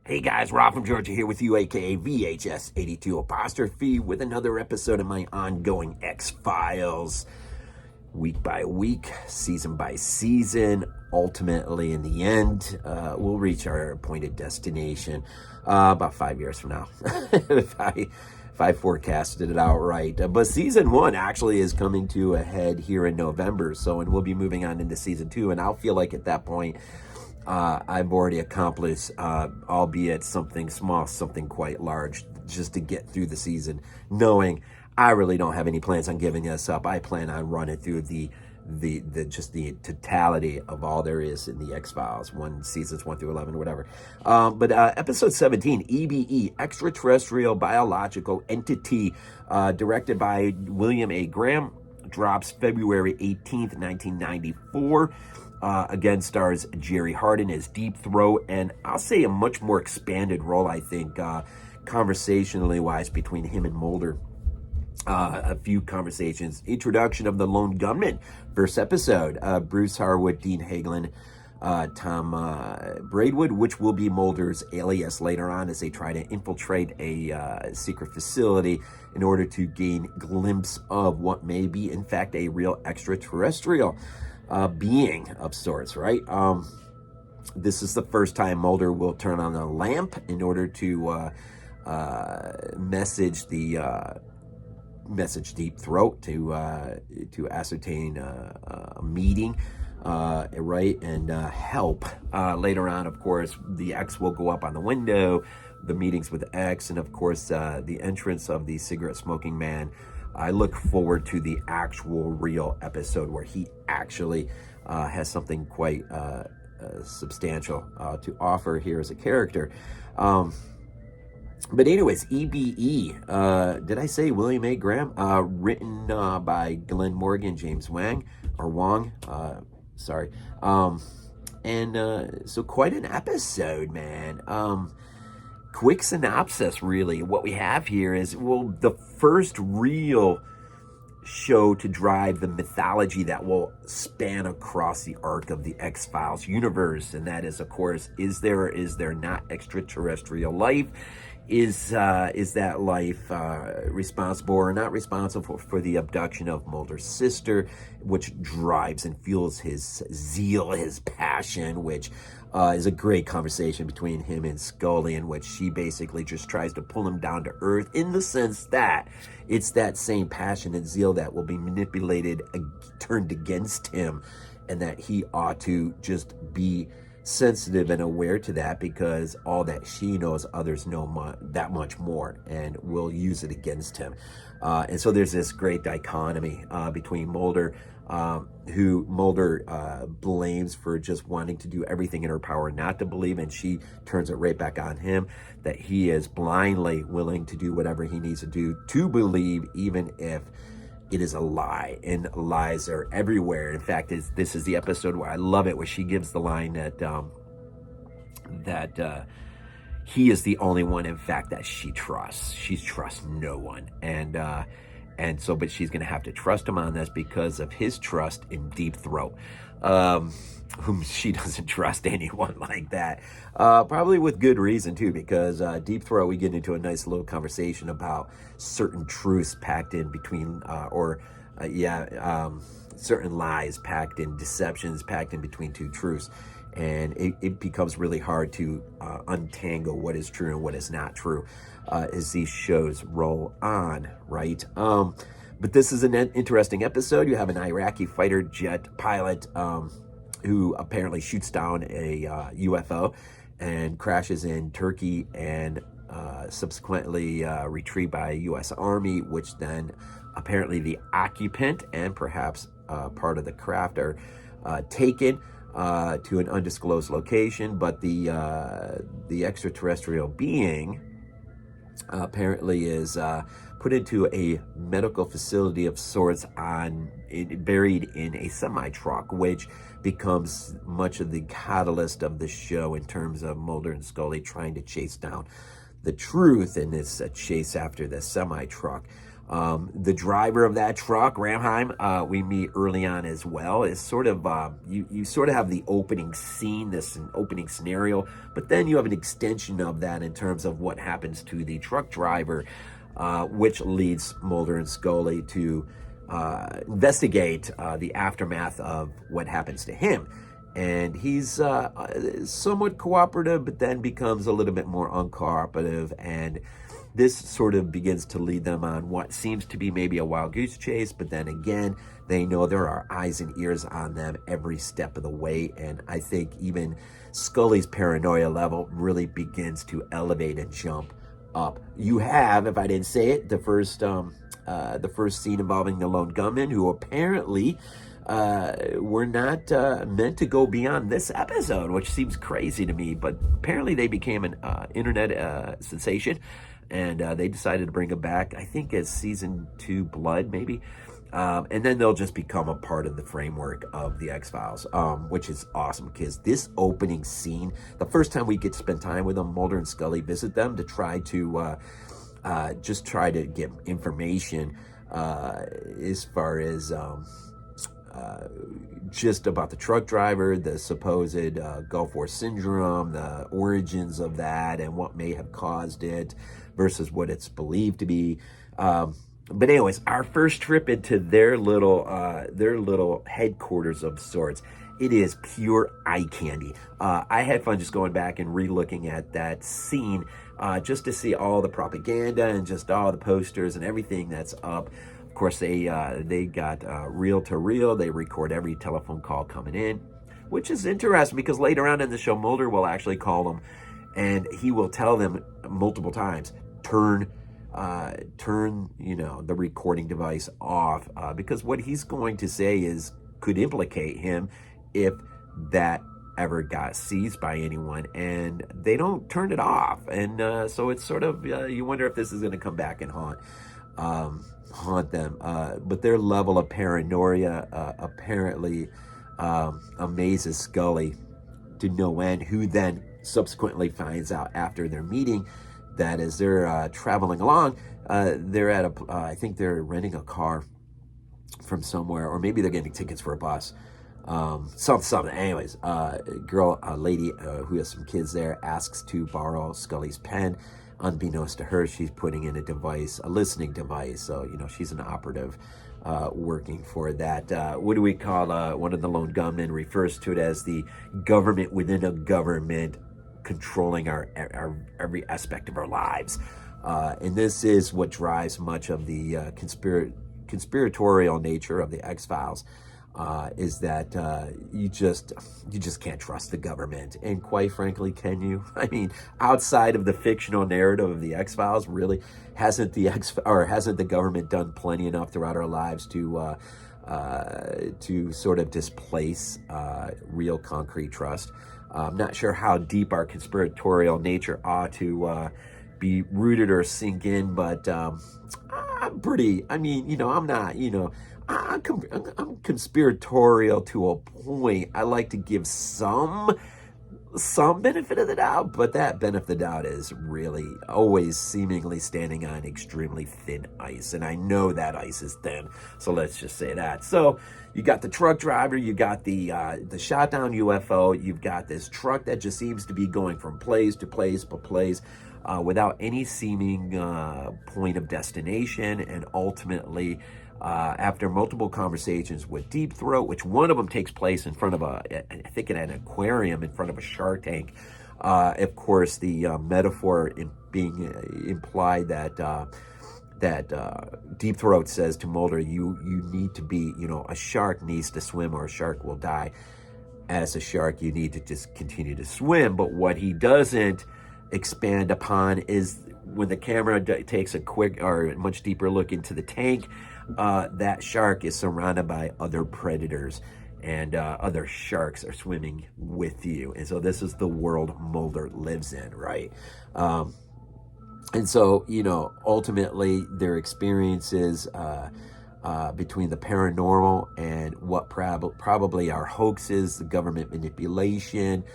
Hey guys, Rob from Georgia here with you, aka VHS82 apostrophe, with another episode of my ongoing X-Files. Week by week, season by season, ultimately in the end, we'll reach our appointed destination about 5 years from now, if I forecasted it out right. But season 1 actually is coming to a head here in November, and we'll be moving on into season 2, and I'll feel like at that point, I've already accomplished, albeit something small, something quite large, just to get through the season, knowing I really don't have any plans on giving this up. I plan on running through the totality of all there is in the X-Files, seasons 1 through 11, whatever. But episode 17, E.B.E, Extraterrestrial Biological Entity, directed by William A. Graham, drops February 18th, 1994. Again, stars Jerry Hardin as Deep Throat, and I'll say a much more expanded role, I think, conversationally wise, between him and Mulder. A few conversations. Introduction of the lone gunman, first episode. Bruce Harwood, Dean Haglund, Tom Braidwood, which will be Mulder's alias later on as they try to infiltrate a secret facility in order to gain a glimpse of what may be, in fact, a real extraterrestrial being of sorts, right? This is the first time Mulder will turn on a lamp in order to message Deep Throat to ascertain a meeting, right, and help. Later on, of course, the X will go up on the window, the meetings with X, and of course the entrance of the cigarette smoking man. I look forward to the actual real episode where he actually has something quite substantial to offer here as a character. But anyways, E.B.E, did I say William A. Graham? Written by Glenn Morgan, James Wong, sorry. So quite an episode, man. Quick synopsis, really. What we have here is, well, the first real show to drive the mythology that will span across the arc of the X-Files universe. And that is, of course, is there or is there not extraterrestrial life? Is that life responsible or not responsible for the abduction of Mulder's sister, which drives and fuels his zeal, his passion, which is a great conversation between him and Scully, in which she basically just tries to pull him down to earth, in the sense that it's that same passion and zeal that will be manipulated, turned against him, and that he ought to just be sensitive and aware to that, because all that she knows, others know that much more, and will use it against him. And so there's this great dichotomy between Mulder, who Mulder blames for just wanting to do everything in her power not to believe, and she turns it right back on him, that he is blindly willing to do whatever he needs to do to believe, even if it is a lie, and lies are everywhere. In fact, this is the episode where I love it, where she gives the line that he is the only one, in fact, that she trusts. She trusts no one, and so, but she's going to have to trust him on this because of his trust in Deep Throat, whom she doesn't trust anyone like that. Probably with good reason, too, because Deep Throat, we get into a nice little conversation about certain truths packed in between, certain lies packed in, deceptions packed in between two truths. And it becomes really hard to untangle what is true and what is not true as these shows roll on, right? But this is an interesting episode. You have an Iraqi fighter jet pilot who apparently shoots down a UFO and crashes in Turkey, and subsequently retrieved by U.S. Army, which then apparently the occupant and perhaps part of the craft are taken to an undisclosed location. But the extraterrestrial being apparently is put into a medical facility of sorts, buried in a semi-truck, which becomes much of the catalyst of the show in terms of Mulder and Scully trying to chase down the truth in this chase after the semi-truck. The driver of that truck, Ramheim, we meet early on as well, is sort of, you sort of have the opening scene, this opening scenario, but then you have an extension of that in terms of what happens to the truck driver, which leads Mulder and Scully to investigate the aftermath of what happens to him. And he's somewhat cooperative, but then becomes a little bit more uncooperative, and this sort of begins to lead them on what seems to be maybe a wild goose chase, but then again, they know there are eyes and ears on them every step of the way, and I think even Scully's paranoia level really begins to elevate and jump up. You have, if I didn't say it, the first scene involving the lone gunman, who apparently were not meant to go beyond this episode, which seems crazy to me, but apparently they became an internet sensation, and they decided to bring him back, I think as season 2 Blood, maybe. And then they'll just become a part of the framework of the X-Files, which is awesome, because this opening scene, the first time we get to spend time with them, Mulder and Scully visit them to try to just try to get information as far as just about the truck driver, the supposed Gulf War syndrome, the origins of that, and what may have caused it versus what it's believed to be. But anyways, our first trip into their little headquarters of sorts, it is pure eye candy. I had fun just going back and re-looking at that scene just to see all the propaganda and just all the posters and everything that's up. Of course, they got reel to reel. They record every telephone call coming in, which is interesting because later on in the show, Mulder will actually call them, and he will tell them multiple times, turn the recording device off, because what he's going to say could implicate him if that ever got seized by anyone, and they don't turn it off, and so it's sort of you wonder if this is going to come back and haunt them, but their level of paranoia apparently amazes Scully to no end, who then subsequently finds out after their meeting that as they're traveling along, they're at I think they're renting a car from somewhere, or maybe they're getting tickets for a bus, something. Anyways, a lady who has some kids there asks to borrow Scully's pen. Unbeknownst to her, she's putting in a listening device. So, she's an operative working for that. What do we call one of the lone gunmen refers to it as the government within a government controlling our every aspect of our lives. And this is what drives much of the conspiratorial nature of the X-Files. Is that you just can't trust the government, and quite frankly, can you? I mean, outside of the fictional narrative of the X-Files, really hasn't the government done plenty enough throughout our lives to sort of displace real concrete trust? I'm not sure how deep our conspiratorial nature ought to be rooted or sink in, but I'm pretty. I mean, I'm not. I'm conspiratorial to a point. I like to give some benefit of the doubt, but that benefit of the doubt is really always seemingly standing on extremely thin ice, and I know that ice is thin, so let's just say that. So you got the truck driver, you got the shot down UFO, you've got this truck that just seems to be going from place to place without any seeming point of destination, and ultimately after multiple conversations with Deep Throat, which one of them takes place in front of I think in an aquarium in front of a shark tank. Of course, the metaphor being implied that Deep Throat says to Mulder, you need to be, a shark needs to swim or a shark will die. As a shark, you need to just continue to swim. But what he doesn't expand upon is when the camera takes a quick or much deeper look into the tank, that shark is surrounded by other predators, and other sharks are swimming with you. And so this is the world Mulder lives in, right? And so, ultimately their experiences between the paranormal and what probably are hoaxes, the government manipulation.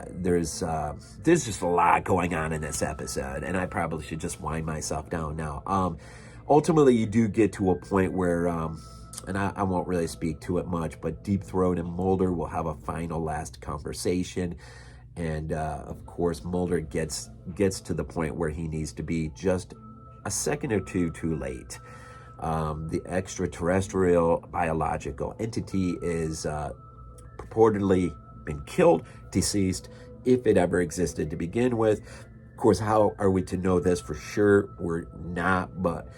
There's just a lot going on in this episode, and I probably should just wind myself down now. ultimately you do get to a point where, and I won't really speak to it much, but Deep Throat and Mulder will have a final last conversation. And of course, Mulder gets to the point where he needs to be just a second or two too late. The extraterrestrial biological entity is purportedly been killed, deceased, if it ever existed to begin with. Of course, how are we to know this for sure? We're not, but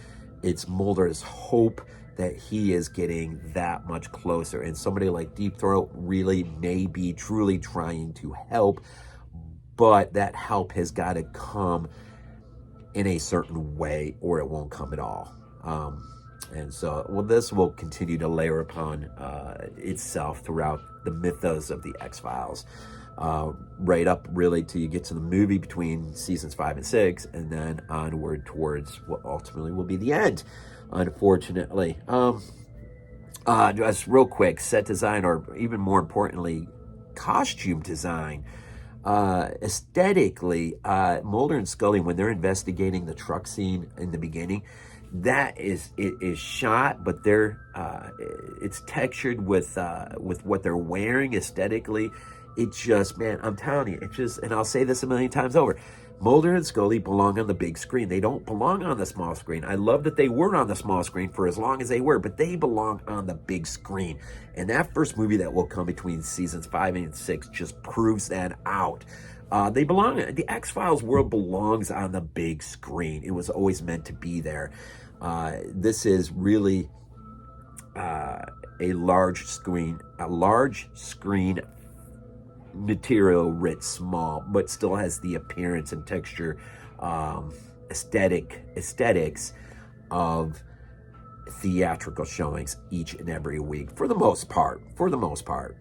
it's Mulder's hope that he is getting that much closer. And somebody like Deep Throat really may be truly trying to help, but that help has got to come in a certain way or it won't come at all. And so, well, this will continue to layer upon itself throughout the mythos of the X-Files. Right up really till you get to the movie between seasons 5 and 6, and then onward towards what ultimately will be the end, unfortunately. Just real quick, set design, or even more importantly, costume design. Aesthetically, Mulder and Scully, when they're investigating the truck scene in the beginning, it is shot, but it's textured with what they're wearing aesthetically. It just, man, I'm telling you, it just, and I'll say this a million times over, Mulder and Scully belong on the big screen. They don't belong on the small screen. I love that they were on the small screen for as long as they were, but they belong on the big screen. And that first movie that will come between seasons 5 and 6 just proves that out. They belong, the X-Files world belongs on the big screen. It was always meant to be there. This is really a large screen material, writ small, but still has the appearance and texture, aesthetics of theatrical showings each and every week, for the most part.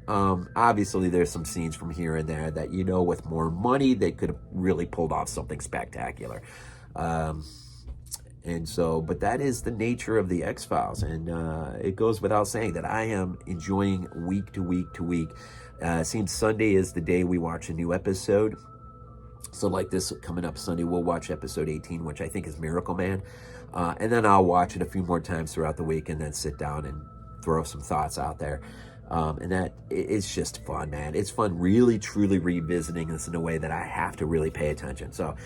Obviously there's some scenes from here and there that, with more money they could have really pulled off something spectacular. And so, but that is the nature of the X-Files, and it goes without saying that I am enjoying week to week to week. Seems Sunday is the day we watch a new episode. So like this coming up Sunday, we'll watch episode 18, which I think is Miracle Man. And then I'll watch it a few more times throughout the week and then sit down and throw some thoughts out there. And that it's just fun, man. It's fun really, truly revisiting this in a way that I have to really pay attention. So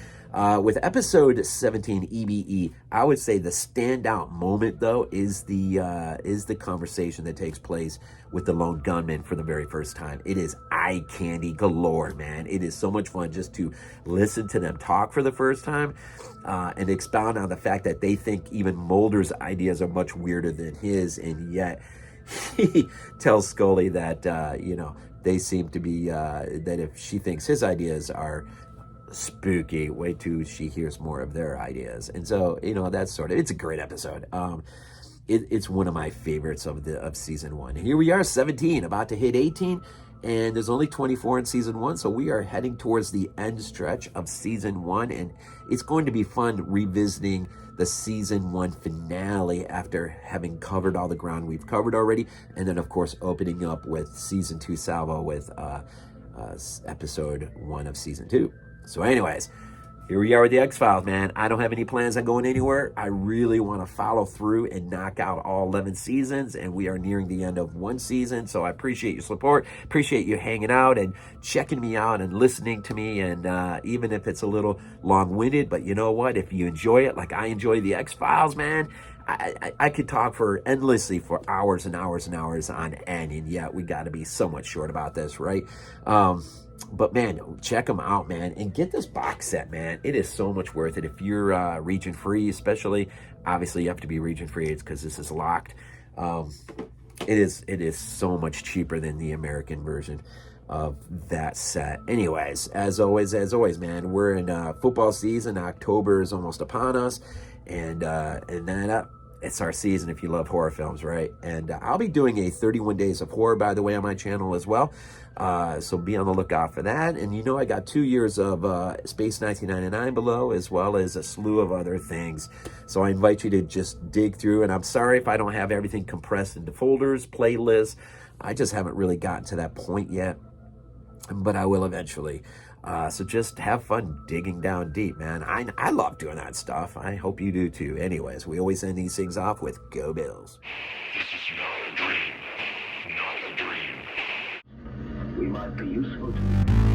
with episode 17, E.B.E., I would say the standout moment, though, is the conversation that takes place with the lone gunman for the very first time. It is eye candy galore, man. It is so much fun just to listen to them talk for the first time and expound on the fact that they think even Mulder's ideas are much weirder than his, and yet he tells Scully that, they seem to be, that if she thinks his ideas are spooky, wait till she hears more of their ideas. And so, that's it's a great episode. It's one of my favorites of season 1. Here we are, 17, about to hit 18, and there's only 24 in season 1, so we are heading towards the end stretch of season 1, and it's going to be fun revisiting the season 1 finale after having covered all the ground we've covered already, and then of course opening up with season 2 salvo with episode 1 of season 2. So anyways, here we are with the X-Files, man. I don't have any plans on going anywhere. I really want to follow through and knock out all 11 seasons, and we are nearing the end of 1 season, so I appreciate your support, appreciate you hanging out and checking me out and listening to me, and even if it's a little long-winded, but you know what? If you enjoy it like I enjoy the X-Files, man, I could talk for endlessly for hours and hours and hours on end, and yet we got to be somewhat short about this, right? But man, check them out, man, and get this box set, man. It is so much worth it. If you're region free, especially, obviously you have to be region free. It's because this is locked. It is so much cheaper than the American version of that set. Anyways, as always, man, we're in football season. October is almost upon us, and then it's our season if you love horror films, right? And I'll be doing a 31 Days of Horror, by the way, on my channel as well. So be on the lookout for that. And I got 2 years of Space 1999 below, as well as a slew of other things. So I invite you to just dig through. And I'm sorry if I don't have everything compressed into folders, playlists. I just haven't really gotten to that point yet. but I will eventually. So just have fun digging down deep, man. I love doing that stuff. I hope you do too. Anyways, we always end these things off with Go Bills. This is not a dream. Not a dream. We might be useful to you.